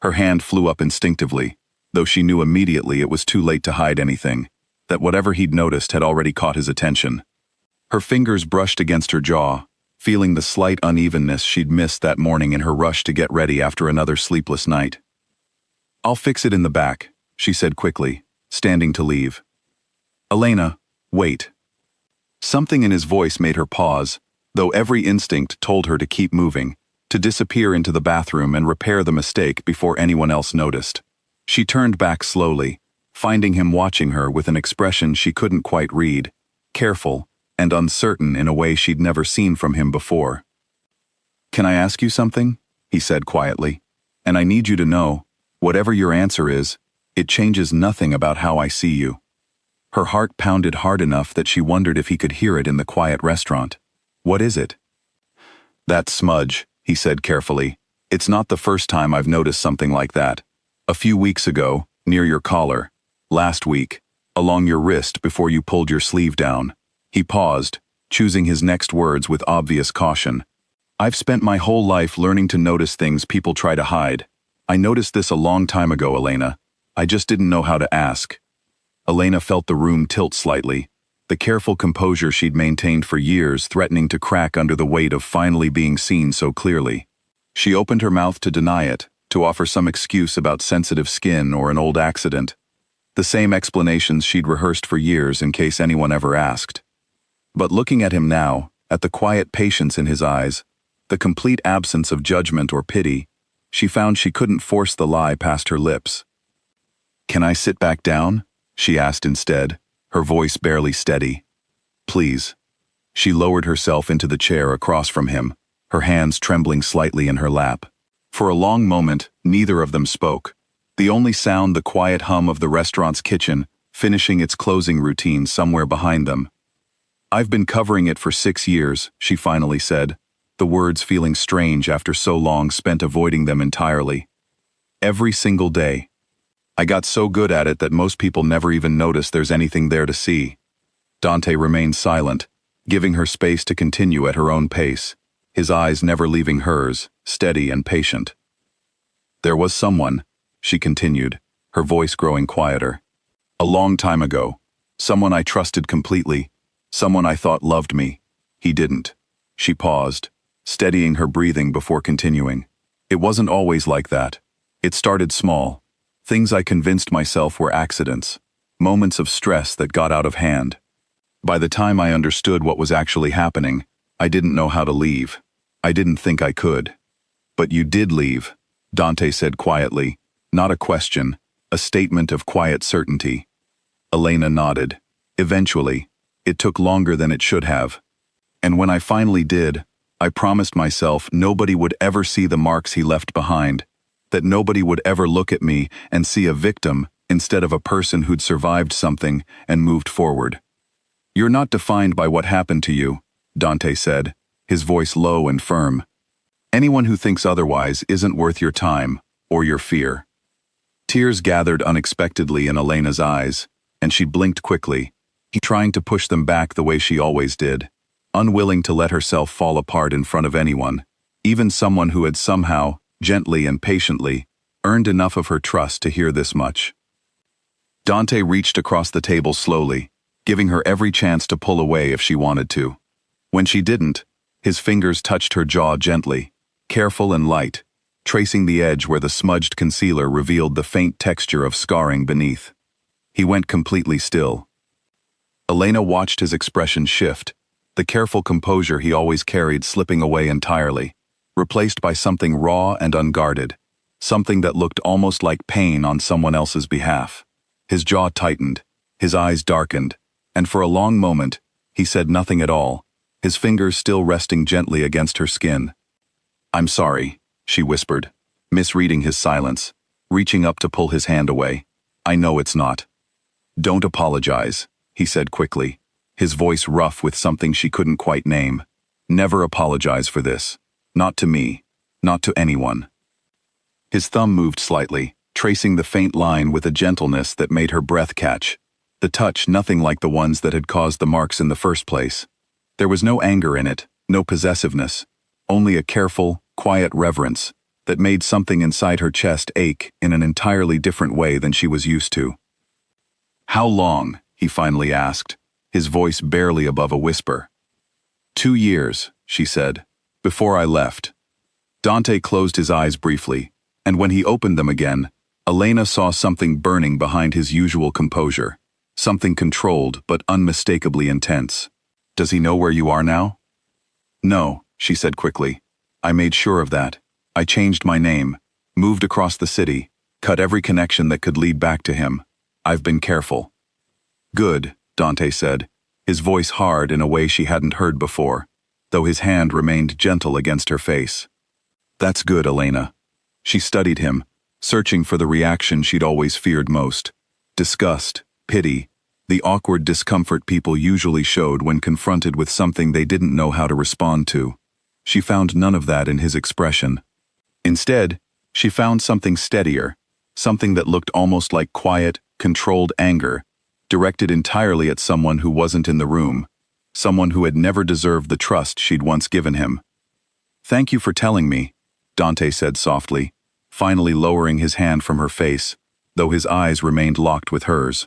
Her hand flew up instinctively, though she knew immediately it was too late to hide anything, that whatever he'd noticed had already caught his attention. Her fingers brushed against her jaw, feeling the slight unevenness she'd missed that morning in her rush to get ready after another sleepless night. "I'll fix it in the back," she said quickly, standing to leave. "Elena, wait." Something in his voice made her pause, though every instinct told her to keep moving, to disappear into the bathroom and repair the mistake before anyone else noticed. She turned back slowly, finding him watching her with an expression she couldn't quite read, careful and uncertain in a way she'd never seen from him before. "Can I ask you something?" he said quietly. "And I need you to know, whatever your answer is, It changes nothing about how I see you." Her heart pounded hard enough that she wondered if he could hear it in the quiet restaurant. "What is it?" "That smudge," he said carefully. "It's not the first time I've noticed something like that. A few weeks ago, near your collar. Last week, along your wrist before you pulled your sleeve down." He paused, choosing his next words with obvious caution. "I've spent my whole life learning to notice things people try to hide. I noticed this a long time ago, Elena. I just didn't know how to ask." Elena felt the room tilt slightly, the careful composure she'd maintained for years threatening to crack under the weight of finally being seen so clearly. She opened her mouth to deny it, to offer some excuse about sensitive skin or an old accident. The same explanations she'd rehearsed for years in case anyone ever asked. But looking at him now, at the quiet patience in his eyes, the complete absence of judgment or pity, she found she couldn't force the lie past her lips. "Can I sit back down?" she asked instead, her voice barely steady. "Please." She lowered herself into the chair across from him, her hands trembling slightly in her lap. For a long moment, neither of them spoke. The only sound the quiet hum of the restaurant's kitchen, finishing its closing routine somewhere behind them. "I've been covering it for 6 years, she finally said, the words feeling strange after so long spent avoiding them entirely. "Every single day. I got so good at it that most people never even notice there's anything there to see." Dante remained silent, giving her space to continue at her own pace, his eyes never leaving hers, steady and patient. "There was someone," she continued, her voice growing quieter. "A long time ago. Someone I trusted completely. Someone I thought loved me. He didn't." She paused, steadying her breathing before continuing. "It wasn't always like that. It started small. Things I convinced myself were accidents. Moments of stress that got out of hand. By the time I understood what was actually happening, I didn't know how to leave. I didn't think I could." "But you did leave," Dante said quietly, not a question, a statement of quiet certainty. Elena nodded. "Eventually. It took longer than it should have. And when I finally did, I promised myself nobody would ever see the marks he left behind, that nobody would ever look at me and see a victim instead of a person who'd survived something and moved forward." "You're not defined by what happened to you," Dante said, his voice low and firm. "Anyone who thinks otherwise isn't worth your time or your fear." Tears gathered unexpectedly in Elena's eyes, and she blinked quickly, trying to push them back the way she always did, unwilling to let herself fall apart in front of anyone, even someone who had somehow, gently and patiently, earned enough of her trust to hear this much. Dante reached across the table slowly, giving her every chance to pull away if she wanted to. When she didn't, his fingers touched her jaw gently, careful and light, tracing the edge where the smudged concealer revealed the faint texture of scarring beneath. He went completely still. Elena watched his expression shift, the careful composure he always carried slipping away entirely, replaced by something raw and unguarded, something that looked almost like pain on someone else's behalf. His jaw tightened, his eyes darkened, and for a long moment, he said nothing at all, his fingers still resting gently against her skin. "I'm sorry," she whispered, misreading his silence, reaching up to pull his hand away. "I know it's not." "Don't apologize," he said quickly, his voice rough with something she couldn't quite name. "Never apologize for this. Not to me. Not to anyone." His thumb moved slightly, tracing the faint line with a gentleness that made her breath catch, the touch nothing like the ones that had caused the marks in the first place. There was no anger in it, no possessiveness, only a careful, quiet reverence that made something inside her chest ache in an entirely different way than she was used to. "How long?" he finally asked, his voice barely above a whisper. 2 years, she said, "before I left." Dante closed his eyes briefly, and when he opened them again, Elena saw something burning behind his usual composure, something controlled but unmistakably intense. "Does he know where you are now?" "No," she said quickly. "I made sure of that. I changed my name, moved across the city, cut every connection that could lead back to him. I've been careful." "Good," Dante said, his voice hard in a way she hadn't heard before, though his hand remained gentle against her face. "That's good, Elena." She studied him, searching for the reaction she'd always feared most. Disgust, pity, the awkward discomfort people usually showed when confronted with something they didn't know how to respond to. She found none of that in his expression. Instead, she found something steadier, something that looked almost like quiet, controlled anger, directed entirely at someone who wasn't in the room, someone who had never deserved the trust she'd once given him. "Thank you for telling me," Dante said softly, finally lowering his hand from her face, though his eyes remained locked with hers.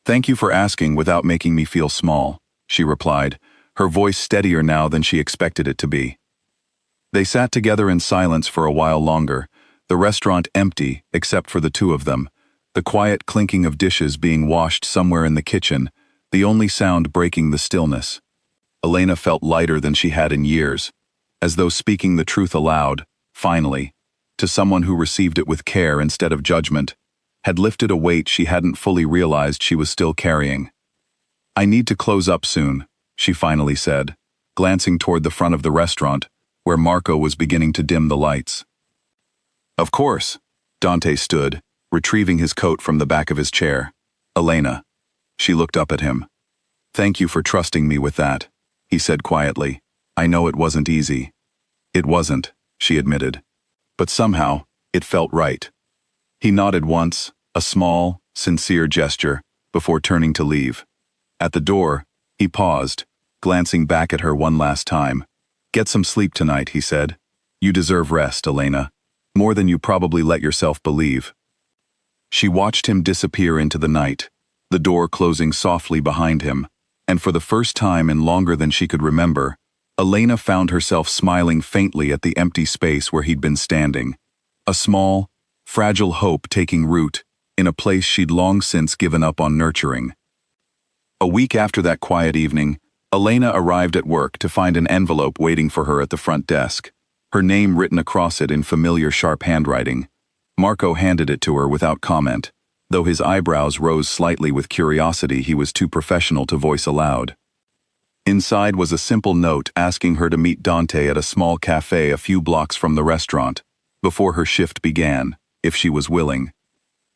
"Thank you for asking without making me feel small," she replied, her voice steadier now than she expected it to be. They sat together in silence for a while longer, the restaurant empty except for the two of them, the quiet clinking of dishes being washed somewhere in the kitchen, the only sound breaking the stillness. Elena felt lighter than she had in years, as though speaking the truth aloud, finally, to someone who received it with care instead of judgment, had lifted a weight she hadn't fully realized she was still carrying. "I need to close up soon," she finally said, glancing toward the front of the restaurant, where Marco was beginning to dim the lights. "Of course." Dante stood, retrieving his coat from the back of his chair. "Elena." She looked up at him. "Thank you for trusting me with that," he said quietly. "I know it wasn't easy." "It wasn't," she admitted. "But somehow, it felt right." He nodded once, a small, sincere gesture, before turning to leave. At the door, he paused, glancing back at her one last time. "Get some sleep tonight," he said. "You deserve rest, Elena. More than you probably let yourself believe." She watched him disappear into the night, the door closing softly behind him, and for the first time in longer than she could remember, Elena found herself smiling faintly at the empty space where he'd been standing. A small, fragile hope taking root in a place she'd long since given up on nurturing. A week after that quiet evening, Elena arrived at work to find an envelope waiting for her at the front desk, her name written across it in familiar sharp handwriting. Marco handed it to her without comment, though his eyebrows rose slightly with curiosity he was too professional to voice aloud. Inside was a simple note asking her to meet Dante at a small cafe a few blocks from the restaurant, before her shift began, if she was willing.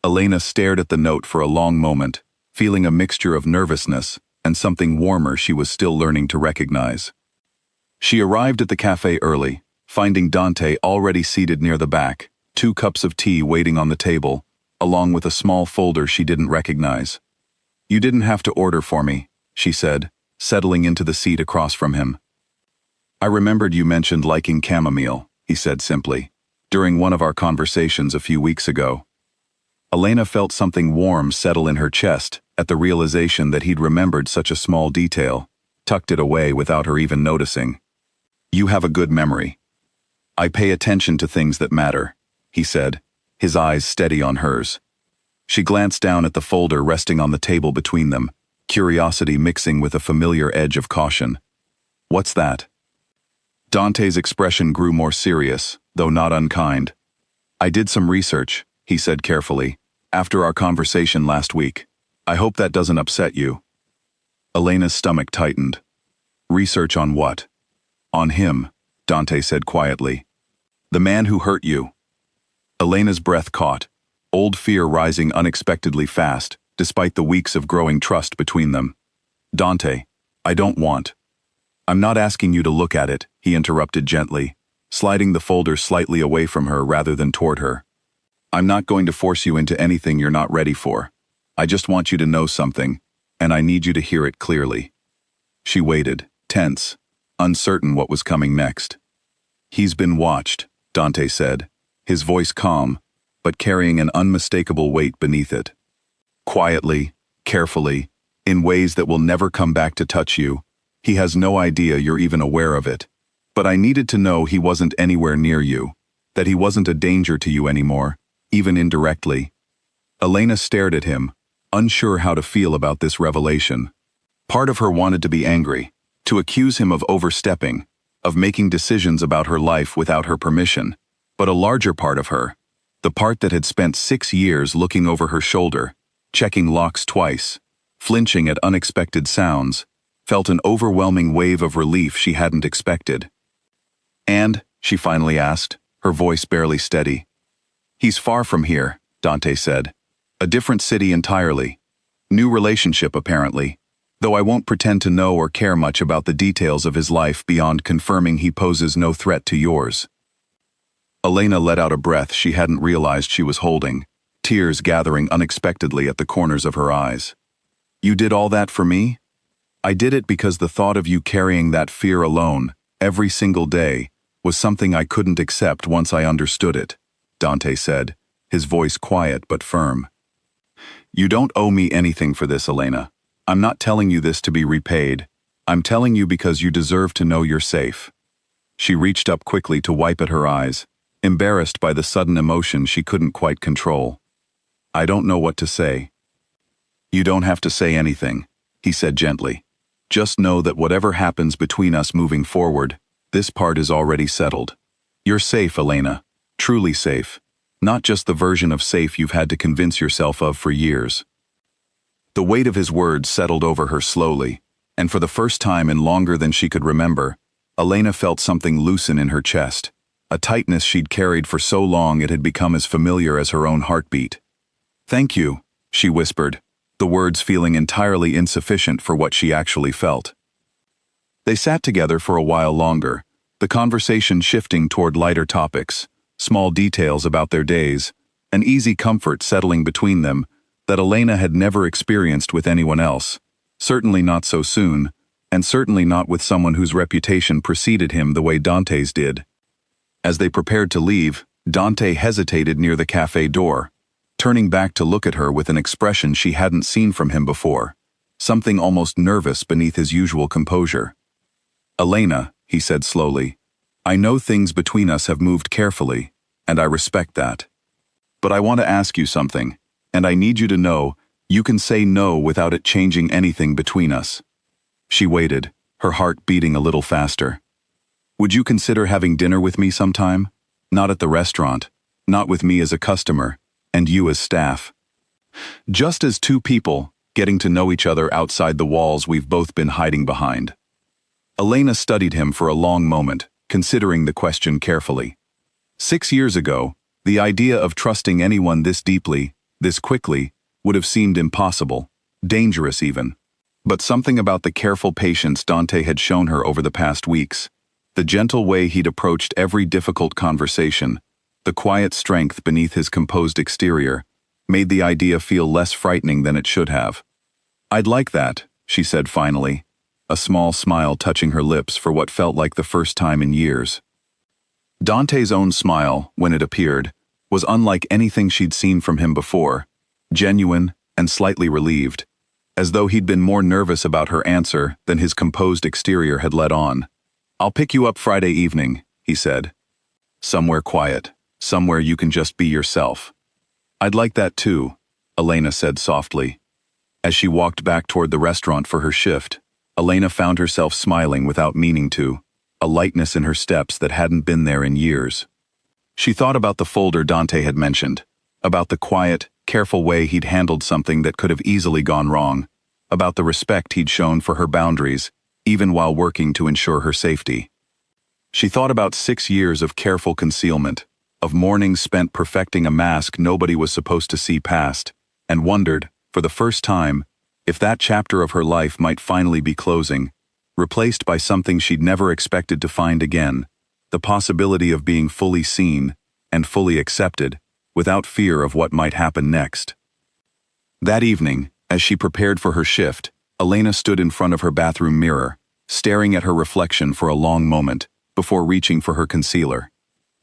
Elena stared at the note for a long moment, feeling a mixture of nervousness and something warmer she was still learning to recognize. She arrived at the cafe early, finding Dante already seated near the back, 2 cups of tea waiting on the table, along with a small folder she didn't recognize. "You didn't have to order for me," she said, settling into the seat across from him. "I remembered you mentioned liking chamomile," he said simply, "during one of our conversations a few weeks ago." Elena felt something warm settle in her chest at the realization that he'd remembered such a small detail, tucked it away without her even noticing. "You have a good memory. I pay attention to things that matter," he said, his eyes steady on hers. She glanced down at the folder resting on the table between them, curiosity mixing with a familiar edge of caution. "What's that?" Dante's expression grew more serious, though not unkind. "I did some research," he said carefully, "after our conversation last week. I hope that doesn't upset you." Elena's stomach tightened. "Research on what?" "On him," Dante said quietly. "The man who hurt you." Elena's breath caught, old fear rising unexpectedly fast, despite the weeks of growing trust between them. "Dante, I don't want." "I'm not asking you to look at it," he interrupted gently, sliding the folder slightly away from her rather than toward her. "I'm not going to force you into anything you're not ready for. I just want you to know something, and I need you to hear it clearly." She waited, tense, uncertain what was coming next. "He's been watched," Dante said, his voice calm, but carrying an unmistakable weight beneath it. "Quietly, carefully, in ways that will never come back to touch you. He has no idea you're even aware of it. But I needed to know he wasn't anywhere near you, that he wasn't a danger to you anymore, even indirectly." Elena stared at him, unsure how to feel about this revelation. Part of her wanted to be angry, to accuse him of overstepping, of making decisions about her life without her permission, but a larger part of her, the part that had spent 6 years looking over her shoulder, checking locks twice, flinching at unexpected sounds, felt an overwhelming wave of relief she hadn't expected. "And," she finally asked, her voice barely steady, He's far from here, Dante said. A different city entirely. New relationship, apparently, though I won't pretend to know or care much about the details of his life beyond confirming he poses no threat to yours. Elena let out a breath she hadn't realized she was holding, tears gathering unexpectedly at the corners of her eyes. You did all that for me? I did it because the thought of you carrying that fear alone, every single day, was something I couldn't accept once I understood it, Dante said, his voice quiet but firm. You don't owe me anything for this, Elena. I'm not telling you this to be repaid. I'm telling you because you deserve to know you're safe. She reached up quickly to wipe at her eyes, embarrassed by the sudden emotion she couldn't quite control. I don't know what to say. You don't have to say anything, he said gently. Just know that whatever happens between us moving forward, this part is already settled. You're safe, Elena. Truly safe. Not just the version of safe you've had to convince yourself of for years. The weight of his words settled over her slowly, and for the first time in longer than she could remember, Elena felt something loosen in her chest, a tightness she'd carried for so long it had become as familiar as her own heartbeat. Thank you, she whispered, the words feeling entirely insufficient for what she actually felt. They sat together for a while longer, the conversation shifting toward lighter topics, small details about their days, an easy comfort settling between them that Elena had never experienced with anyone else, certainly not so soon, and certainly not with someone whose reputation preceded him the way Dante's did. As they prepared to leave, Dante hesitated near the cafe door, turning back to look at her with an expression she hadn't seen from him before, something almost nervous beneath his usual composure. Elena, he said slowly, I know things between us have moved carefully, and I respect that. But I want to ask you something, and I need you to know you can say no without it changing anything between us. She waited, her heart beating a little faster. Would you consider having dinner with me sometime? Not at the restaurant, not with me as a customer, and you as staff. Just as two people, getting to know each other outside the walls we've both been hiding behind. Elena studied him for a long moment, considering the question carefully. 6 years ago, the idea of trusting anyone this deeply, this quickly, would have seemed impossible, dangerous even. But something about the careful patience Dante had shown her over the past weeks, the gentle way he'd approached every difficult conversation, the quiet strength beneath his composed exterior, made the idea feel less frightening than it should have. I'd like that, she said finally, a small smile touching her lips for what felt like the first time in years. Dante's own smile, when it appeared, was unlike anything she'd seen from him before, genuine and slightly relieved, as though he'd been more nervous about her answer than his composed exterior had let on. I'll pick you up Friday evening, he said. Somewhere quiet, somewhere you can just be yourself. I'd like that too, Elena said softly. As she walked back toward the restaurant for her shift, Elena found herself smiling without meaning to, a lightness in her steps that hadn't been there in years. She thought about the folder Dante had mentioned, about the quiet, careful way he'd handled something that could have easily gone wrong, about the respect he'd shown for her boundaries, even while working to ensure her safety. She thought about 6 years of careful concealment, of mornings spent perfecting a mask nobody was supposed to see past, and wondered, for the first time, if that chapter of her life might finally be closing, replaced by something she'd never expected to find again, the possibility of being fully seen and fully accepted, without fear of what might happen next. That evening, as she prepared for her shift, Elena stood in front of her bathroom mirror, staring at her reflection for a long moment, before reaching for her concealer.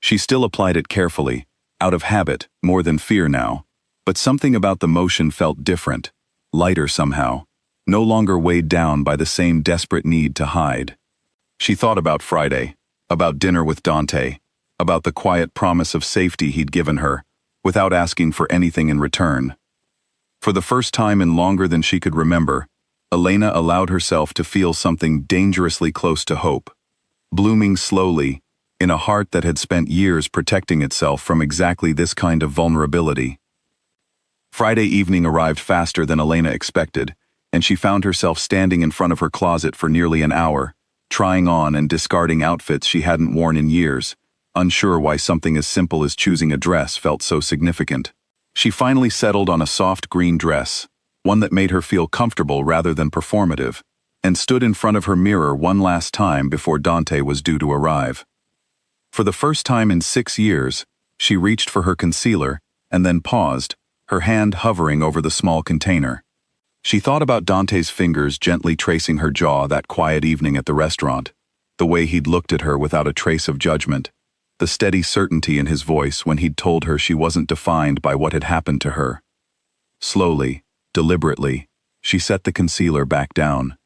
She still applied it carefully, out of habit, more than fear now, but something about the motion felt different, lighter somehow, no longer weighed down by the same desperate need to hide. She thought about Friday, about dinner with Dante, about the quiet promise of safety he'd given her, without asking for anything in return. For the first time in longer than she could remember, Elena allowed herself to feel something dangerously close to hope, blooming slowly, in a heart that had spent years protecting itself from exactly this kind of vulnerability. Friday evening arrived faster than Elena expected, and she found herself standing in front of her closet for nearly an hour, trying on and discarding outfits she hadn't worn in years, unsure why something as simple as choosing a dress felt so significant. She finally settled on a soft green dress, one that made her feel comfortable rather than performative, and stood in front of her mirror one last time before Dante was due to arrive. For the first time in 6 years, she reached for her concealer and then paused, her hand hovering over the small container. She thought about Dante's fingers gently tracing her jaw that quiet evening at the restaurant, the way he'd looked at her without a trace of judgment, the steady certainty in his voice when he'd told her she wasn't defined by what had happened to her. Slowly, deliberately, she set the concealer back down.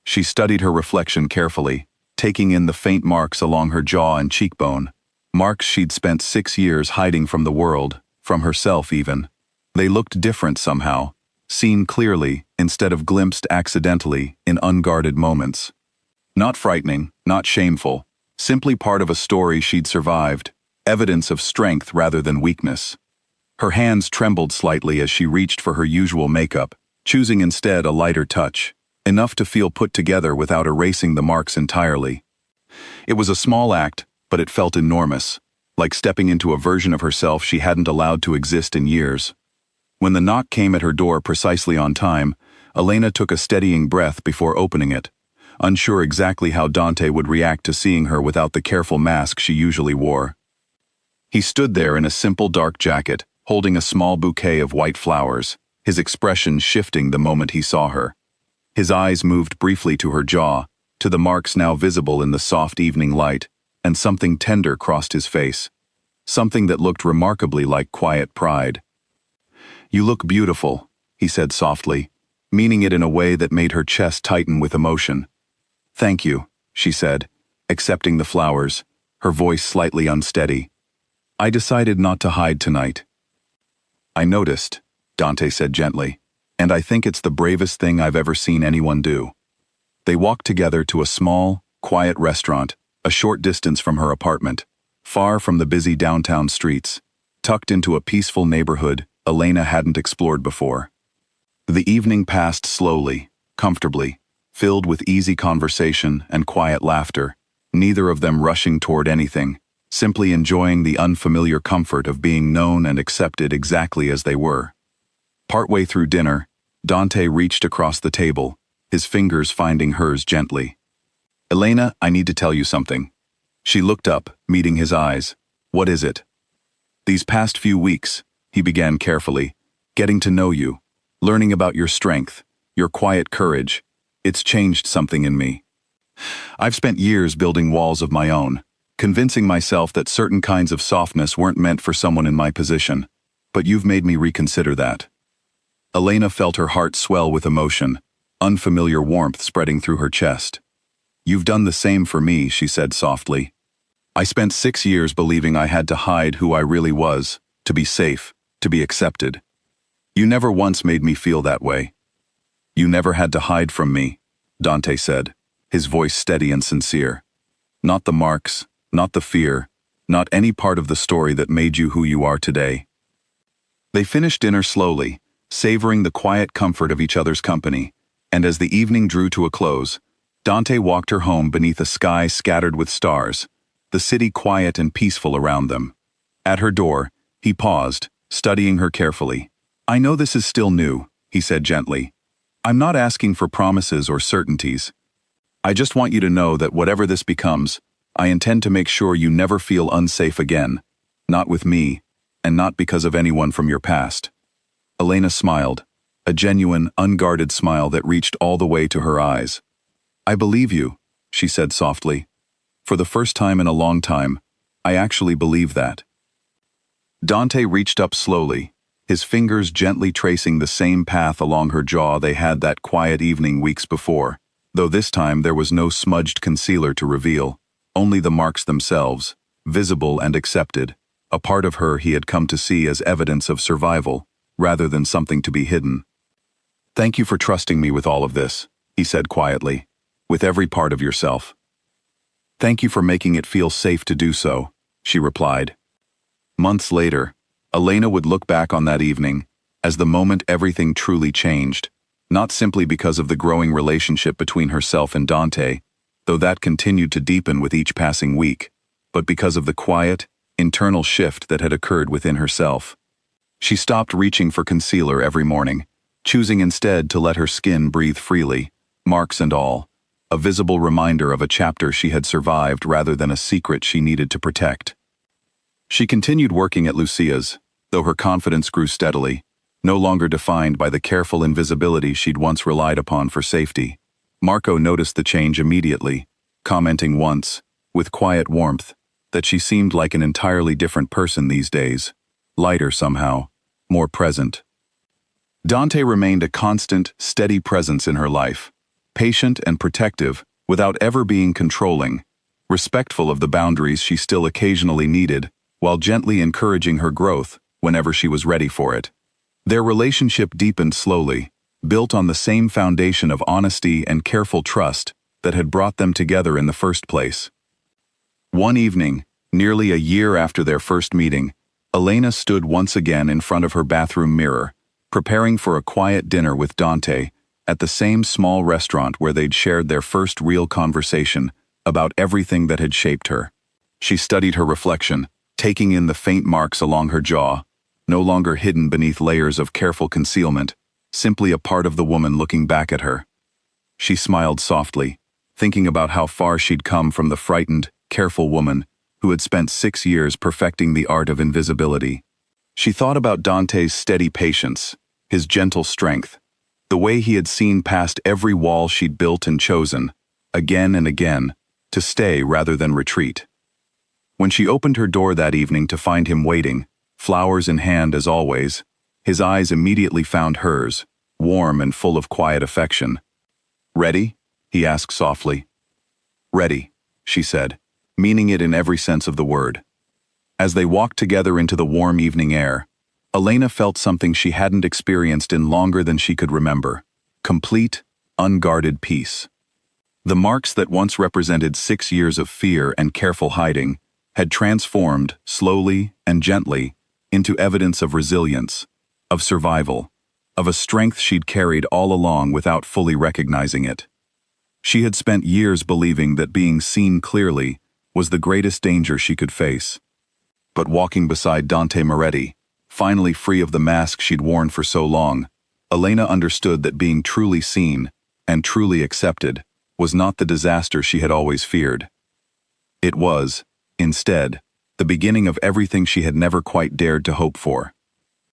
She studied her reflection carefully, taking in the faint marks along her jaw and cheekbone, marks she'd spent 6 years hiding from the world, from herself even. They looked different somehow, seen clearly instead of glimpsed accidentally in unguarded moments. Not frightening, not shameful, simply part of a story she'd survived, evidence of strength rather than weakness. Her hands trembled slightly as she reached for her usual makeup, choosing instead a lighter touch, enough to feel put together without erasing the marks entirely. It was a small act, but it felt enormous, like stepping into a version of herself she hadn't allowed to exist in years. When the knock came at her door precisely on time, Elena took a steadying breath before opening it, unsure exactly how Dante would react to seeing her without the careful mask she usually wore. He stood there in a simple dark jacket, holding a small bouquet of white flowers, his expression shifting the moment he saw her. His eyes moved briefly to her jaw, to the marks now visible in the soft evening light, and something tender crossed his face. Something that looked remarkably like quiet pride. "You look beautiful," he said softly, meaning it in a way that made her chest tighten with emotion. "Thank you," she said, accepting the flowers, her voice slightly unsteady. "I decided not to hide tonight." "I noticed," Dante said gently, "and I think it's the bravest thing I've ever seen anyone do." They walked together to a small, quiet restaurant, a short distance from her apartment, far from the busy downtown streets, tucked into a peaceful neighborhood Elena hadn't explored before. The evening passed slowly, comfortably, filled with easy conversation and quiet laughter, neither of them rushing toward anything, simply enjoying the unfamiliar comfort of being known and accepted exactly as they were. Partway through dinner, Dante reached across the table, his fingers finding hers gently. "Elena, I need to tell you something." She looked up, meeting his eyes. "What is it?" "These past few weeks," he began carefully, "getting to know you, learning about your strength, your quiet courage, it's changed something in me. I've spent years building walls of my own, convincing myself that certain kinds of softness weren't meant for someone in my position, but you've made me reconsider that." Elena felt her heart swell with emotion, unfamiliar warmth spreading through her chest. "You've done the same for me," she said softly. "I spent 6 years believing I had to hide who I really was, to be safe, to be accepted. You never once made me feel that way." "You never had to hide from me," Dante said, his voice steady and sincere. "Not the marks, not the fear, not any part of the story that made you who you are today." They finished dinner slowly, savoring the quiet comfort of each other's company, and as the evening drew to a close, Dante walked her home beneath a sky scattered with stars, the city quiet and peaceful around them. At her door, he paused, studying her carefully. "I know this is still new," he said gently. "I'm not asking for promises or certainties. I just want you to know that whatever this becomes, I intend to make sure you never feel unsafe again, not with me, and not because of anyone from your past." Elena smiled, a genuine, unguarded smile that reached all the way to her eyes. "I believe you," she said softly. "For the first time in a long time, I actually believe that." Dante reached up slowly, his fingers gently tracing the same path along her jaw they had that quiet evening weeks before, though this time there was no smudged concealer to reveal, only the marks themselves, visible and accepted, a part of her he had come to see as evidence of survival, rather than something to be hidden. "Thank you for trusting me with all of this," he said quietly, "with every part of yourself." "Thank you for making it feel safe to do so," she replied. Months later, Elena would look back on that evening as the moment everything truly changed, not simply because of the growing relationship between herself and Dante, though that continued to deepen with each passing week, but because of the quiet, internal shift that had occurred within herself. She stopped reaching for concealer every morning, choosing instead to let her skin breathe freely, marks and all, a visible reminder of a chapter she had survived rather than a secret she needed to protect. She continued working at Lucia's, though her confidence grew steadily, no longer defined by the careful invisibility she'd once relied upon for safety. Marco noticed the change immediately, commenting once, with quiet warmth, that she seemed like an entirely different person these days, lighter somehow, more present. Dante remained a constant, steady presence in her life, patient and protective without ever being controlling, respectful of the boundaries she still occasionally needed, while gently encouraging her growth whenever she was ready for it. Their relationship deepened slowly, built on the same foundation of honesty and careful trust that had brought them together in the first place. One evening, nearly a year after their first meeting, Elena stood once again in front of her bathroom mirror, preparing for a quiet dinner with Dante at the same small restaurant where they'd shared their first real conversation about everything that had shaped her. She studied her reflection, taking in the faint marks along her jaw, no longer hidden beneath layers of careful concealment, simply a part of the woman looking back at her. She smiled softly, thinking about how far she'd come from the frightened, careful woman who had spent 6 years perfecting the art of invisibility. She thought about Dante's steady patience, his gentle strength, the way he had seen past every wall she'd built and chosen, again and again, to stay rather than retreat. When she opened her door that evening to find him waiting, flowers in hand as always, his eyes immediately found hers, warm and full of quiet affection. "Ready?" he asked softly. "Ready," she said, meaning it in every sense of the word. As they walked together into the warm evening air, Elena felt something she hadn't experienced in longer than she could remember: complete, unguarded peace. The marks that once represented 6 years of fear and careful hiding had transformed, slowly and gently, into evidence of resilience, of survival, of a strength she'd carried all along without fully recognizing it. She had spent years believing that being seen clearly was the greatest danger she could face. But walking beside Dante Moretti, finally free of the mask she'd worn for so long, Elena understood that being truly seen, and truly accepted, was not the disaster she had always feared. It was, instead, the beginning of everything she had never quite dared to hope for.